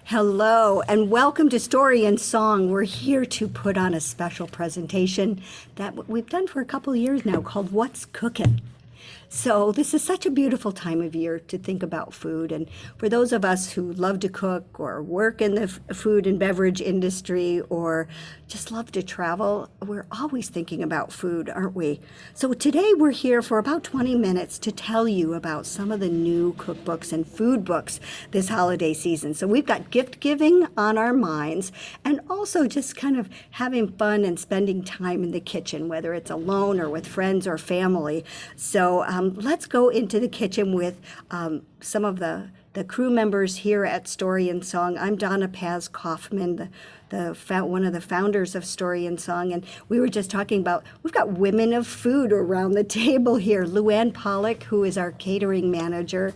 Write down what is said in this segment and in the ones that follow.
Hello, and welcome to Story and Song. We're here to put on a special presentation that we've done for a couple of years now called What's Cookin'? So this is such a beautiful time of year to think about food. And for those of us who love to cook or work in the food and beverage industry or just love to travel, we're always thinking about food, aren't we? So today we're here for about 20 minutes to tell you about some of the new cookbooks and food books this holiday season. So we've got gift giving on our minds and also just kind of having fun and spending time in the kitchen, whether it's alone or with friends or family. So let's go into the kitchen with some of the crew members here at Story and Song. I'm Donna Paz Kaufman, one of the founders of Story and Song, and we were just talking about, we've got women of food around the table here. Luann Pollock, who is our catering manager,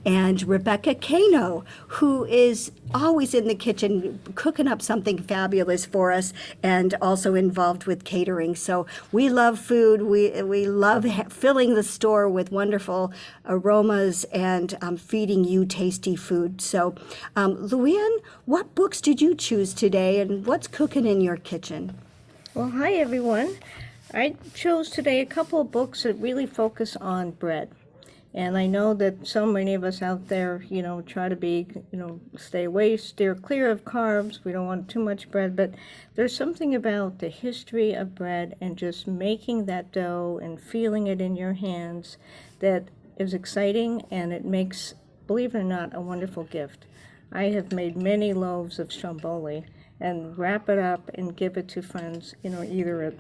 and Rebecca Kano, who is always in the kitchen cooking up something fabulous for us and also involved with catering. So we love food. We love filling the store with wonderful aromas and feeding you tasty food. So Luann, what books did you choose today and what's cooking in your kitchen? Well, hi everyone. I chose today a couple of books that really focus on bread. And I know that so many of us out there, try to be, stay away, steer clear of carbs. We don't want too much bread, but there's something about the history of bread and just making that dough and feeling it in your hands that is exciting, and it makes, believe it or not, a wonderful gift. I have made many loaves of stromboli and wrap it up and give it to friends, either at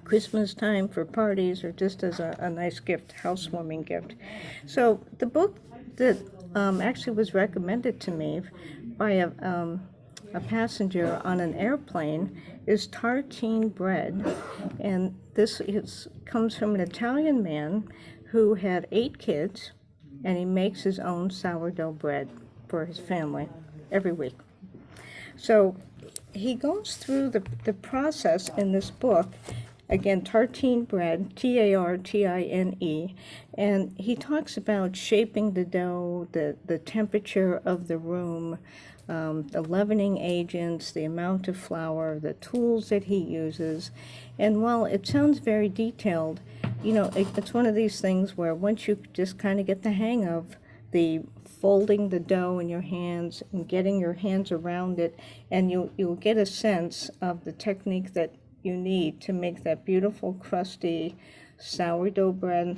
Christmas time for parties or just as a nice gift, housewarming gift. So the book that actually was recommended to me by a passenger on an airplane is Tartine Bread, and this comes from an Italian man who had 8 kids, and he makes his own sourdough bread for his family every week. So he goes through the process in this book. Again, Tartine Bread, Tartine, and he talks about shaping the dough, the temperature of the room, the leavening agents, the amount of flour, the tools that he uses. And while it sounds very detailed, it's one of these things where once you just kind of get the hang of the folding the dough in your hands and getting your hands around it, and you'll get a sense of the technique that you need to make that beautiful crusty sourdough bread,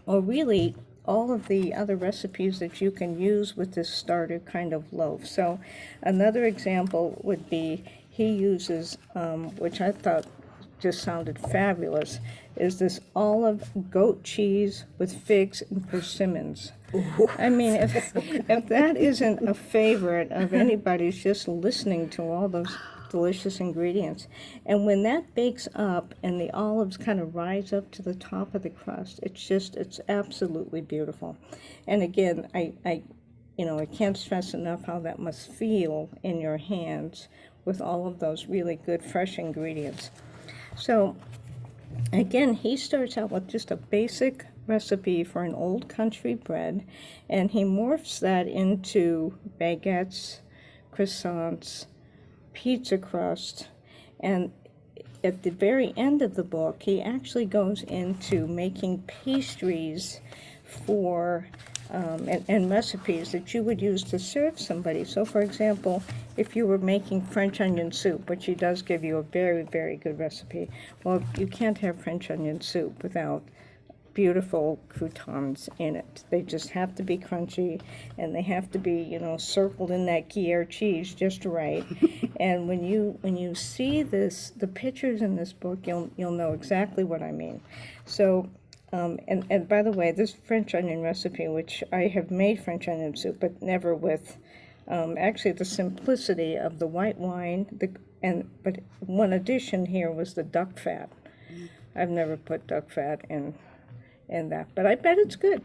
or really all of the other recipes that you can use with this starter kind of loaf. So another example would be he uses, which I thought just sounded fabulous, is this olive goat cheese with figs and persimmons. Ooh. I mean, if that isn't a favorite of anybody's just listening to all those delicious ingredients. And when that bakes up and the olives kind of rise up to the top of the crust, it's absolutely beautiful. And again, I can't stress enough how that must feel in your hands with all of those really good fresh ingredients. So again, he starts out with just a basic recipe for an old country bread, and he morphs that into baguettes, croissants, pizza crust, and at the very end of the book, he actually goes into making pastries for and recipes that you would use to serve somebody. So, for example, if you were making French onion soup, which he does give you a very, very good recipe, well, you can't have French onion soup without beautiful croutons in it. They just have to be crunchy, and they have to be, circled in that Gruyere cheese just right. And when you see the pictures in this book, you'll know exactly what I mean. So, and by the way, this French onion recipe, which I have made French onion soup, but never with actually the simplicity of the white wine. But one addition here was the duck fat. I've never put duck fat in that, but I bet it's good.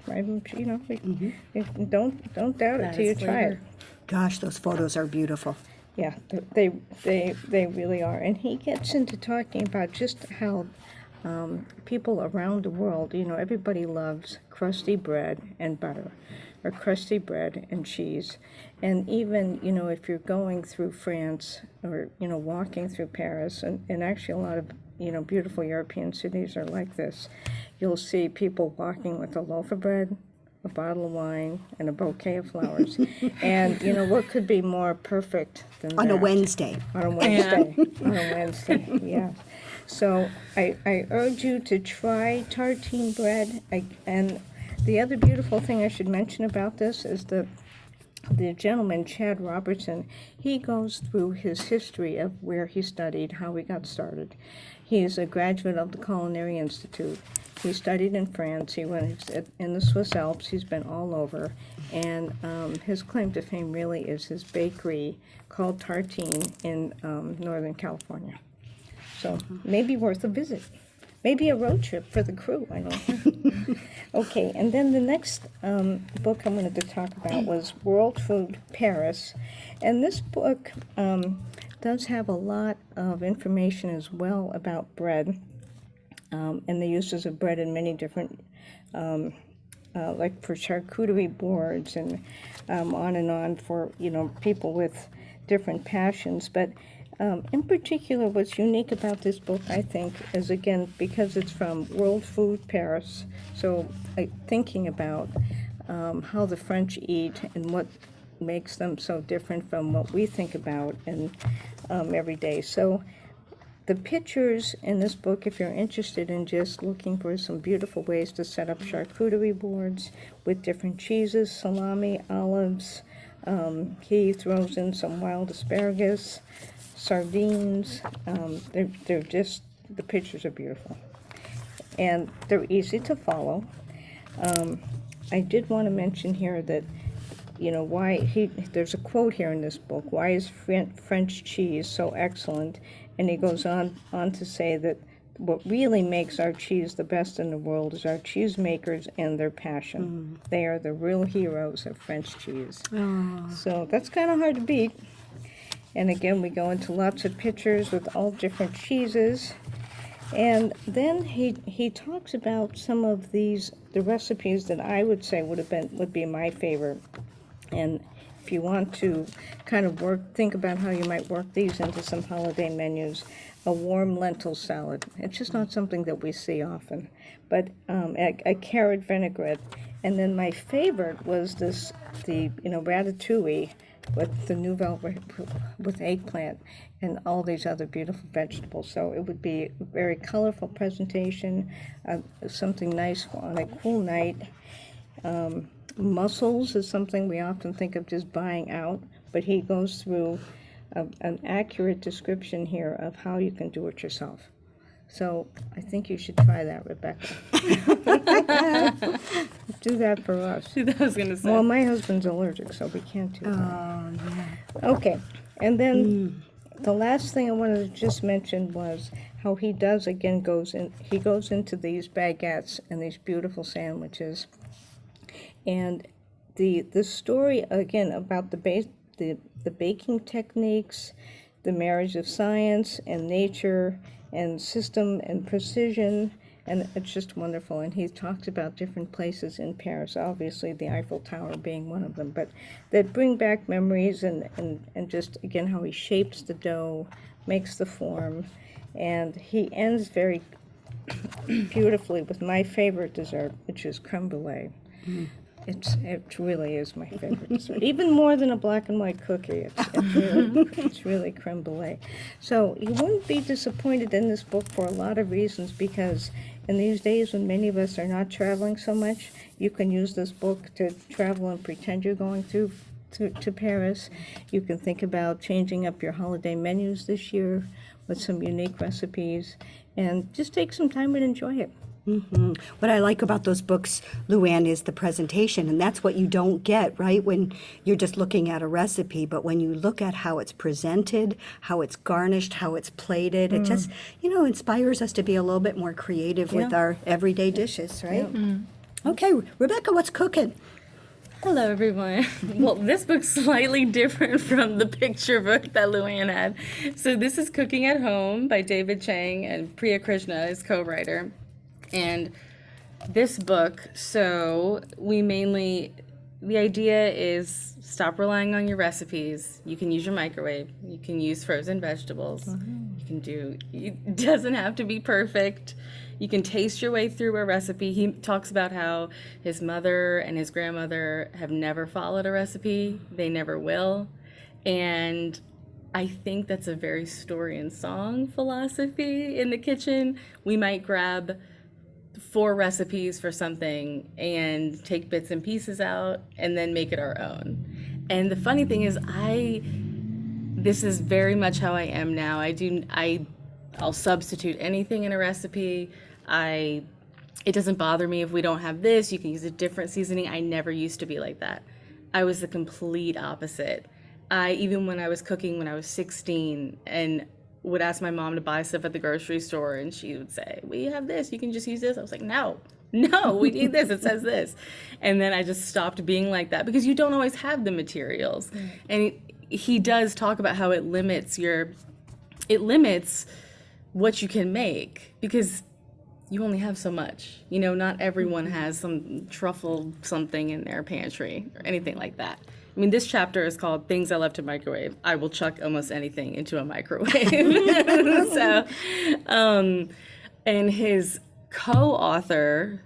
Don't doubt it till you try it. Gosh, those photos are beautiful. Yeah, they really are. And he gets into talking about just how people around the world, everybody loves crusty bread and butter. or crusty bread and cheese. And even, if you're going through France or, walking through Paris, and actually a lot of, beautiful European cities are like this, you'll see people walking with a loaf of bread, a bottle of wine, and a bouquet of flowers. And, what could be more perfect than that? On a Wednesday. On a Wednesday. On a Wednesday, yes. So I urge you to try Tartine Bread. And the other beautiful thing I should mention about this is the gentleman, Chad Robertson, he goes through his history of where he studied, how he got started. He is a graduate of the Culinary Institute. He studied in France. He went in the Swiss Alps. He's been all over. And his claim to fame really is his bakery called Tartine in Northern California. So maybe worth a visit. Maybe a road trip for the crew, I don't know. Okay, and then the next book I wanted to talk about was World Food Paris. And this book does have a lot of information as well about bread and the uses of bread in many different, like for charcuterie boards and on for, people with different passions. But in particular, what's unique about this book, I think, is, again, because it's from World Food Paris, so thinking about how the French eat and what makes them so different from what we think about in every day. So the pictures in this book, if you're interested in just looking for some beautiful ways to set up charcuterie boards with different cheeses, salami, olives, he throws in some wild asparagus, sardines. They're just, the pictures are beautiful. And they're easy to follow. I did want to mention here that, there's a quote here in this book, why is French cheese so excellent? And he goes on to say that what really makes our cheese the best in the world is our cheesemakers and their passion. They are the real heroes of French cheese. So that's kind of hard to beat. And again, we go into lots of pictures with all different cheeses. And then he talks about some of the recipes that I would say would be my favorite. And if you want to kind of think about how you might work these into some holiday menus, a warm lentil salad. It's just not something that we see often. But a carrot vinaigrette. And then my favorite was the ratatouille with the nouvelle with eggplant and all these other beautiful vegetables. So it would be a very colorful presentation, something nice on a cool night. Mussels is something we often think of just buying out, but he goes through an accurate description here of how you can do it yourself. So I think you should try that, Rebecca. Do that for us. I was going to say. Well, my husband's allergic, so we can't do that. Oh, yeah. Okay, and then the last thing I wanted to just mention was how he goes into these baguettes and these beautiful sandwiches. And the story, again, about the baking techniques, the marriage of science and nature and system and precision, and it's just wonderful. And he talks about different places in Paris, obviously the Eiffel Tower being one of them, but that bring back memories and just, again, how he shapes the dough, makes the form, and he ends very beautifully with my favorite dessert, which is creme brulee. It really is my favorite dessert, even more than a black and white cookie. It's really creme brulee. So you wouldn't be disappointed in this book for a lot of reasons, because in these days when many of us are not traveling so much, you can use this book to travel and pretend you're going to Paris. You can think about changing up your holiday menus this year with some unique recipes, and just take some time and enjoy it. What I like about those books, Luann, is the presentation, and that's what you don't get, right, when you're just looking at a recipe. But when you look at how it's presented, how it's garnished, how it's plated, it just, inspires us to be a little bit more creative with our everyday dishes, right? Okay, Rebecca, what's cooking? Hello, everyone. Well, this book's slightly different from the picture book that Luann had. So this is Cooking at Home by David Chang, and Priya Krishna is co-writer. And this book, so we mainly the idea is stop relying on your recipes. You can use your microwave. You can use frozen vegetables. You can do, it doesn't have to be perfect. You can taste your way through a recipe. He talks about how his mother and his grandmother have never followed a recipe. They never will. And I think that's a very story and song philosophy in the kitchen. We might grab 4 recipes for something and take bits and pieces out and then make it our own. And the funny thing is this is very much how I am now. I'll substitute anything in a recipe. It doesn't bother me if we don't have this. You can use a different seasoning. I never used to be like that. I was the complete opposite. Even when I was cooking when I was 16 and would ask my mom to buy stuff at the grocery store, and she would say, we have this, you can just use this. I was like, no, we need this, it says this. And then I just stopped being like that because you don't always have the materials. And he does talk about how it limits what you can make because you only have so much. Not everyone has some truffle something in their pantry or anything like that. I mean, this chapter is called Things I Love to Microwave. I will chuck almost anything into a microwave. So, and his co-author,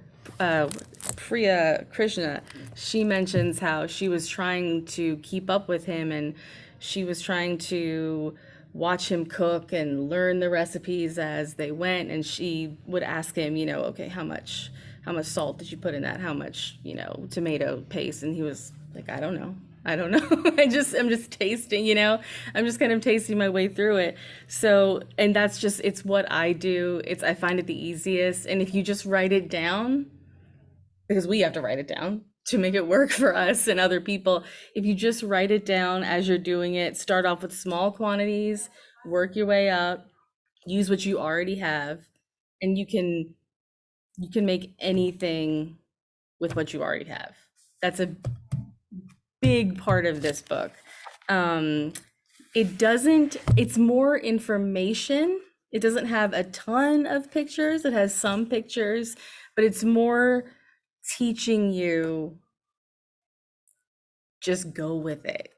Priya Krishna, she mentions how she was trying to keep up with him and she was trying to watch him cook and learn the recipes as they went. And she would ask him, okay, how much salt did you put in that? How much, tomato paste? And he was like, I don't know. I'm just tasting, I'm just kind of tasting my way through it. So, and it's what I do. I find it the easiest. And if you just write it down, because we have to write it down to make it work for us and other people. If you just write it down as you're doing it, start off with small quantities, work your way up, use what you already have, and you can make anything with what you already have. That's a big part of this book. It's more information. It doesn't have a ton of pictures. It has some pictures, but it's more teaching you just go with it.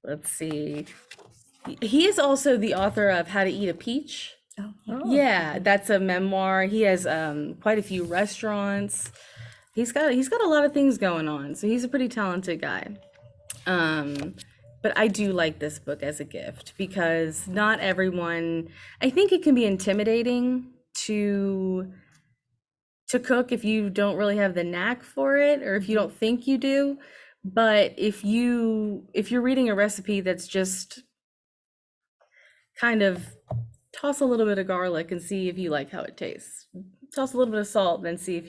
Let's see. He is also the author of How to Eat a Peach. Oh. Yeah, that's a memoir. He has quite a few restaurants. He's got a lot of things going on, so he's a pretty talented guy. But I do like this book as a gift because not everyone, I think it can be intimidating to cook if you don't really have the knack for it or if you don't think you do. But if you're reading a recipe that's just kind of toss a little bit of garlic and see if you like how it tastes. Toss a little bit of salt, then see if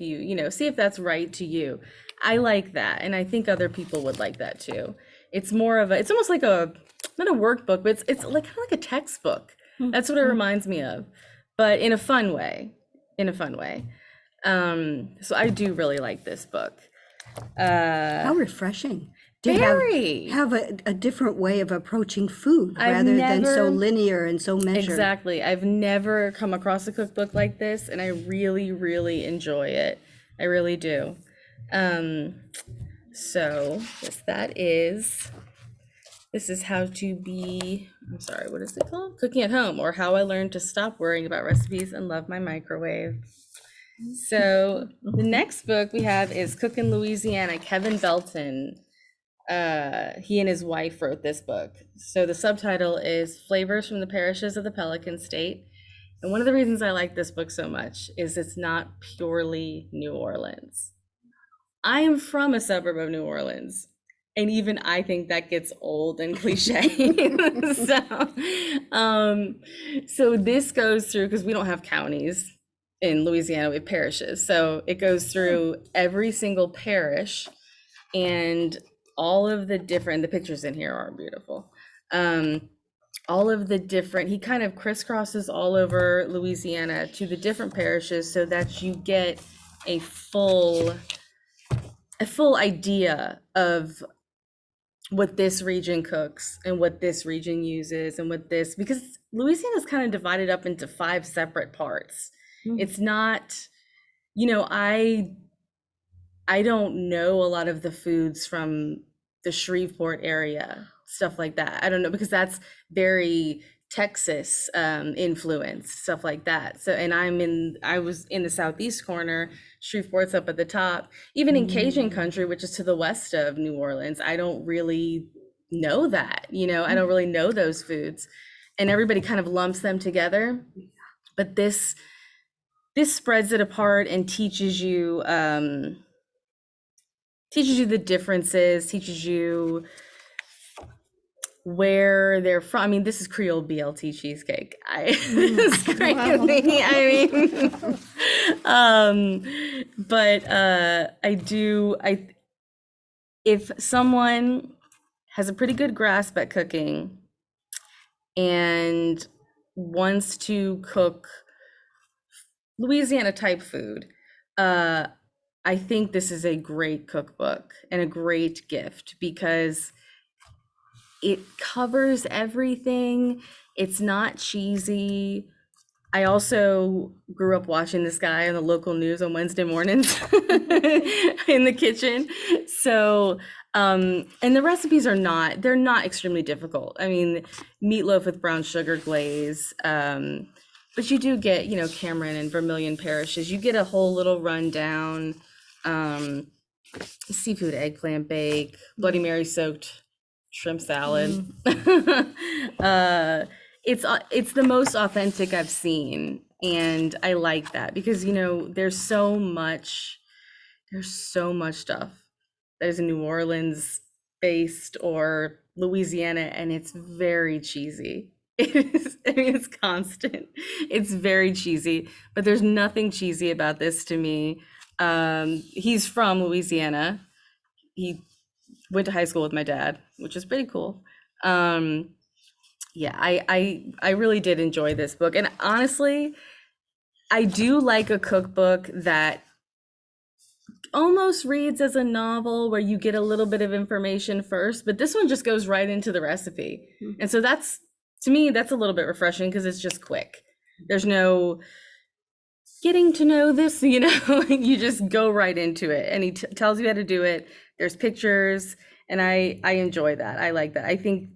see if that's right to you. I like that, and I think other people would like that too. It's almost like not a workbook, but it's like kind of like a textbook. That's what it reminds me of, but in a fun way. So I do really like this book. How refreshing to Very. have a different way of approaching food rather than so linear and so measured. Exactly. I've never come across a cookbook like this, and I really, really enjoy it. I really do. So this is how to be, I'm sorry, what is it called? Cooking at Home, or How I Learned to Stop Worrying About Recipes and Love My Microwave. So the next book we have is Cookin, Louisiana, Kevin Belton. He and his wife wrote this book. So the subtitle is Flavors from the Parishes of the Pelican State. And one of the reasons I like this book so much is it's not purely New Orleans. I am from a suburb of New Orleans, and even I think that gets old and cliche. So this goes through, because we don't have counties in Louisiana, we have parishes. So it goes through every single parish and all of the pictures in here are beautiful. All of the different, he kind of crisscrosses all over Louisiana to the different parishes so that you get a full idea of what this region cooks and what this region uses and because Louisiana is kind of divided up into 5 separate parts. It's not, I don't know a lot of the foods from the Shreveport area, stuff like that. I don't know, because that's very Texas influence, stuff like that. So, and I was in the southeast corner, Shreveport's up at the top. Even in Cajun country, which is to the west of New Orleans, I don't really know that, I don't really know those foods. And everybody kind of lumps them together. But this spreads it apart and teaches you the differences, teaches you where they're from. I mean, this is Creole BLT cheesecake. It's crazy. If someone has a pretty good grasp at cooking and wants to cook Louisiana type food, I think this is a great cookbook and a great gift because it covers everything. It's not cheesy. I also grew up watching this guy on the local news on Wednesday mornings in the kitchen. So, and the recipes they're not extremely difficult. I mean, meatloaf with brown sugar glaze, but you do get, Cameron and Vermilion Parishes. You get a whole little rundown. Seafood eggplant bake, Bloody Mary soaked shrimp salad. It's the most authentic I've seen, and I like that because there's so much stuff that is New Orleans based or Louisiana, and it's very cheesy. It's constant. It's very cheesy, but there's nothing cheesy about this to me. He's from Louisiana. He went to high school with my dad, which is pretty cool. Yeah, I really did enjoy this book. And honestly, I do like a cookbook that almost reads as a novel where you get a little bit of information first, but this one just goes right into the recipe. And so to me, that's a little bit refreshing because it's just quick. There's no getting to know this, you just go right into it, and he tells you how to do it. There's pictures, and I enjoy that. I like that. I think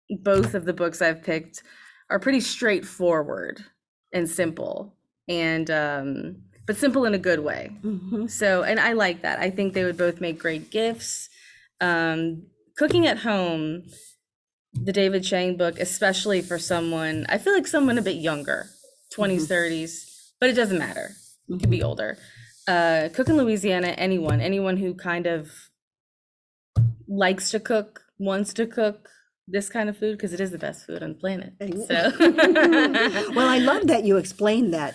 both of the books I've picked are pretty straightforward and simple, and but simple in a good way. So, and I like that. I think they would both make great gifts. Cooking at home, the David Chang book, especially for someone, I feel like someone a bit younger, 20s, 30s, but it doesn't matter. You could be older. Cookin' Louisiana, anyone who kind of likes to cook, wants to cook this kind of food, because it is the best food on the planet. So. Well, I love that you explained that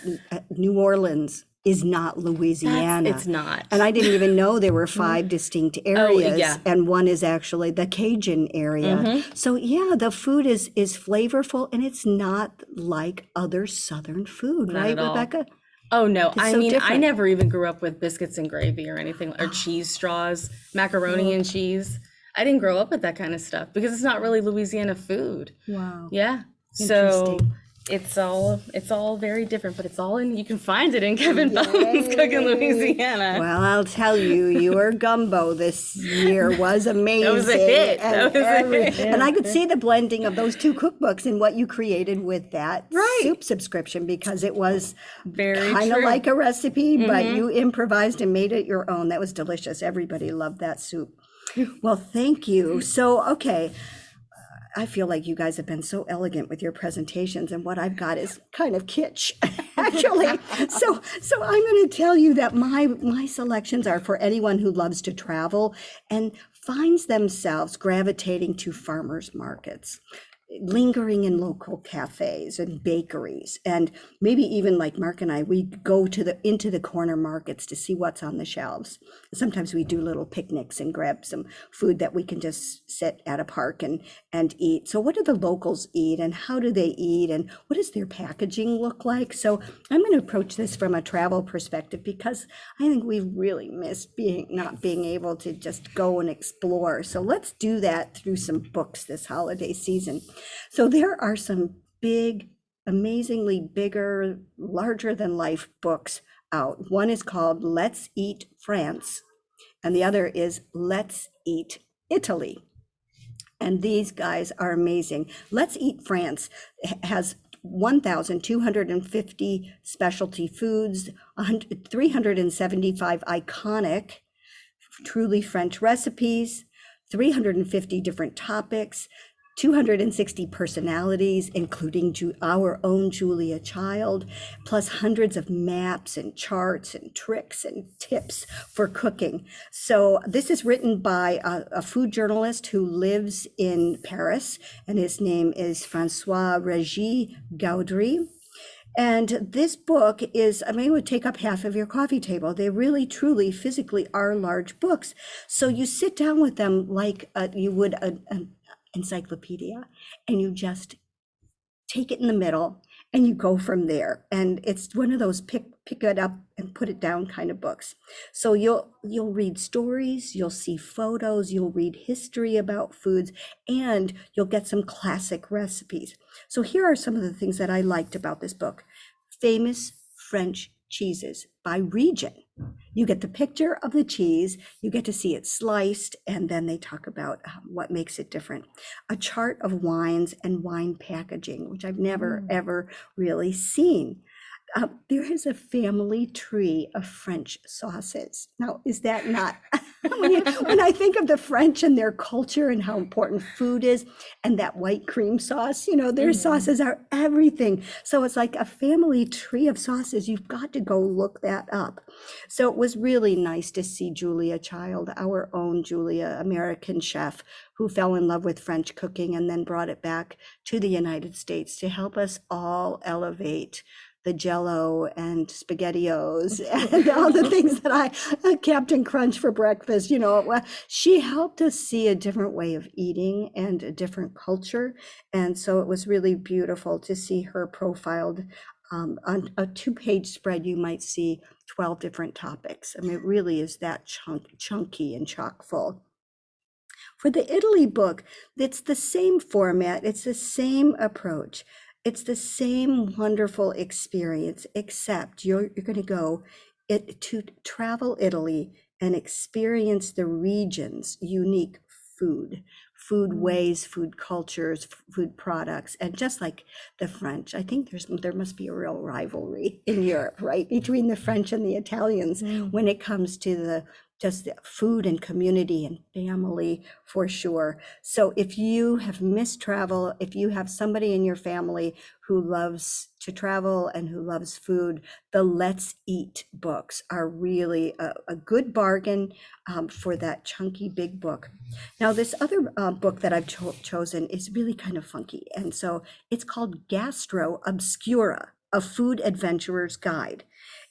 New Orleans is not Louisiana. It's not. And I didn't even know there were 5 distinct areas. Yeah. And one is actually the Cajun area. So yeah, the food is flavorful, and it's not like other Southern food, right, Rebecca? Oh no, It's I so mean, I different. never even grew up with biscuits and gravy or anything, or cheese straws, macaroni and cheese. I didn't grow up with that kind of stuff because it's not really Louisiana food. Wow. Yeah. So Interesting. it's all very different, but it's all in, you can find it in Kevin Belton's Cookin' Louisiana. Well, I'll tell you, your gumbo this year was amazing. That was a hit. And I could see the blending of those 2 cookbooks and what you created with that soup subscription, because it was Very kind of true. like a recipe, but you improvised and made it your own. That was delicious. Everybody loved that soup. Well, thank you. So, okay. I feel like you guys have been so elegant with your presentations, and what I've got is kind of kitsch, actually. So I'm going to tell you that my selections are for anyone who loves to travel and finds themselves gravitating to farmers markets, lingering in local cafes and bakeries, and maybe even like Mark and I, we go into the corner markets to see what's on the shelves. Sometimes we do little picnics and grab some food that we can just sit at a park and eat. So what do the locals eat, and how do they eat, and what does their packaging look like? So I'm going to approach this from a travel perspective, because I think we really missed not being able to just go and explore. So let's do that through some books this holiday season. So there are some big, amazingly bigger, larger than life books out. One is called Let's Eat France and the other is Let's Eat Italy. And these guys are amazing. Let's Eat France has 1,250 specialty foods, 375 iconic, truly French recipes, 350 different topics, 260 personalities, including our own Julia Child, plus hundreds of maps and charts and tricks and tips for cooking. So this is written by a food journalist who lives in Paris, and his name is Francois Régis Gaudry. And this book is, I mean, it would take up half of your coffee table. They really, truly, physically are large books. So you sit down with them like you would an encyclopedia, and you just take it in the middle and you go from there. And it's one of those pick it up and put it down kind of books. So you'll read stories, you'll see photos, you'll read history about foods, and you'll get some classic recipes. So here are some of the things that I liked about this book. Famous French cheeses by region. You get the picture of the cheese, you get to see it sliced, and then they talk about what makes it different. A chart of wines and wine packaging, which I've never, ever really seen. There is a family tree of French sauces. Now, is that not, when I think of the French and their culture and how important food is, and that white cream sauce, their sauces are everything. So it's like a family tree of sauces. You've got to go look that up. So it was really nice to see Julia Child, our own Julia, American chef, who fell in love with French cooking and then brought it back to the United States to help us all elevate the Jell-O and SpaghettiOs and all the things that Captain Crunch for breakfast, she helped us see a different way of eating and a different culture. And so it was really beautiful to see her profiled. On a 2-page spread, you might see 12 different topics. I mean, it really is that chunky and chock full. For the Italy book, it's the same format, it's the same approach. It's the same wonderful experience, except you're going to go to travel Italy and experience the region's unique food ways, food cultures, food products. And just like the French, I think there must be a real rivalry in Europe, right, between the French and the Italians when it comes to just the food and community and family, for sure. So if you have missed travel, if you have somebody in your family who loves to travel and who loves food, the Let's Eat books are really a good bargain for that chunky big book. Now, this other book that I've chosen is really kind of funky. And so it's called Gastro Obscura, A Food Adventurer's Guide.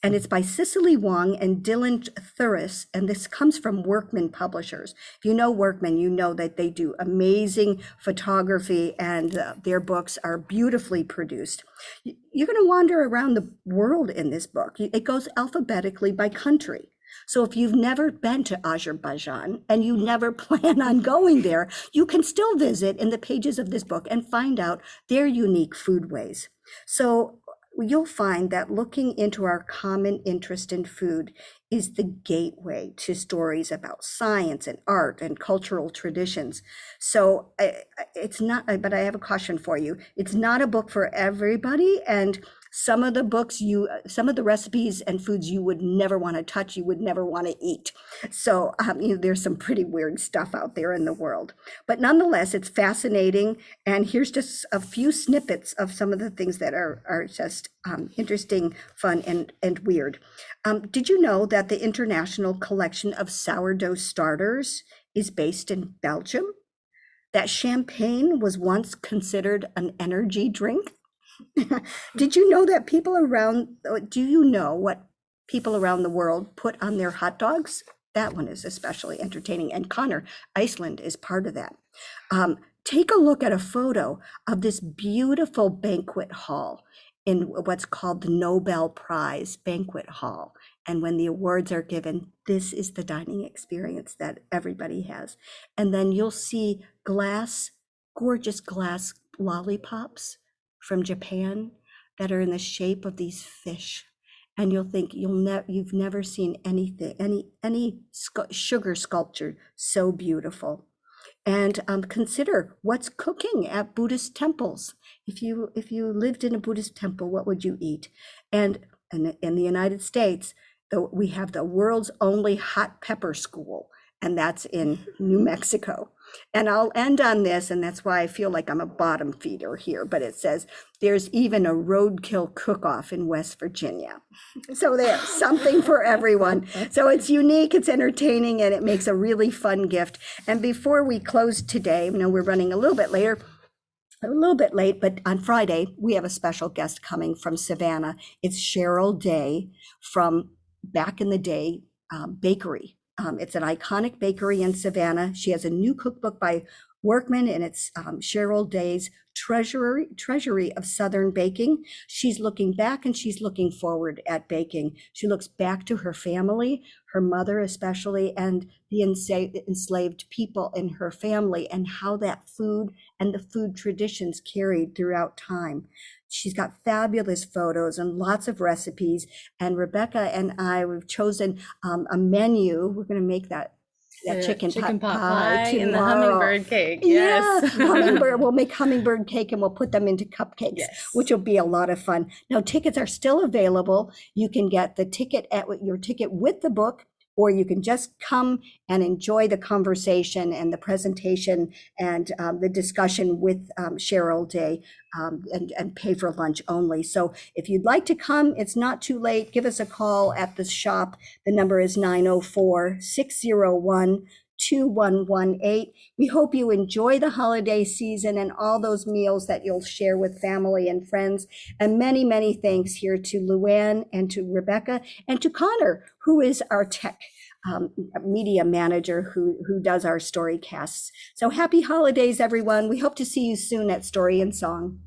And it's by Cicely Wong and Dylan Thuris, and this comes from Workman Publishers. If you know Workman, you know that they do amazing photography, and their books are beautifully produced. You're going to wander around the world in this book. It goes alphabetically by country. So if you've never been to Azerbaijan and you never plan on going there, you can still visit in the pages of this book and find out their unique food ways. So you'll find that looking into our common interest in food is the gateway to stories about science and art and cultural traditions. So it's not, but I have a caution for you. It's not a book for everybody. And some of the books, some of the recipes and foods you would never want to touch, you would never want to eat. So there's some pretty weird stuff out there in the world. But nonetheless, it's fascinating. And here's just a few snippets of some of the things that are just interesting, fun, and weird. Did you know that the International Collection of Sourdough Starters is based in Belgium? That champagne was once considered an energy drink? Did you know that do you know what people around the world put on their hot dogs? That one is especially entertaining. And Connor, Iceland is part of that. Take a look at a photo of this beautiful banquet hall in what's called the Nobel Prize Banquet Hall. And when the awards are given, this is the dining experience that everybody has. And then you'll see gorgeous glass lollipops from Japan that are in the shape of these fish. and you'll think you've never seen anything, any sugar sculpture so beautiful. And consider what's cooking at Buddhist temples. If you lived in a Buddhist temple, what would you eat? And in the United States, we have the world's only hot pepper school, and that's in New Mexico. And I'll end on this, and that's why I feel like I'm a bottom feeder here, but it says there's even a roadkill cook-off in West Virginia. So there's something for everyone. So it's unique, it's entertaining, and it makes a really fun gift. And before we close today, we're running a little bit late, but on Friday, we have a special guest coming from Savannah. It's Cheryl Day from Back in the Day Bakery. It's an iconic bakery in Savannah. She has a new cookbook by Workman, and it's Cheryl Day's Treasury of Southern Baking. She's looking back and she's looking forward at baking. She looks back to her family, her mother especially, and the enslaved people in her family, and how that food and the food traditions carried throughout time. She's got fabulous photos and lots of recipes. And Rebecca and I, we've chosen a menu. We're going to make that chicken pot pie and the hummingbird cake. Yes. Yes. Hummingbird. We'll make hummingbird cake and we'll put them into cupcakes, Yes. which will be a lot of fun. Now, tickets are still available. You can get the ticket your ticket with the book, or you can just come and enjoy the conversation and the presentation and the discussion with Cheryl Day and pay for lunch only. So if you'd like to come, it's not too late. Give us a call at the shop. The number is 904-601-2118. We hope you enjoy the holiday season and all those meals that you'll share with family and friends. And many, many thanks here to Luann and to Rebecca and to Connor, who is our tech media manager who does our story casts. So happy holidays, everyone. We hope to see you soon at Story and Song.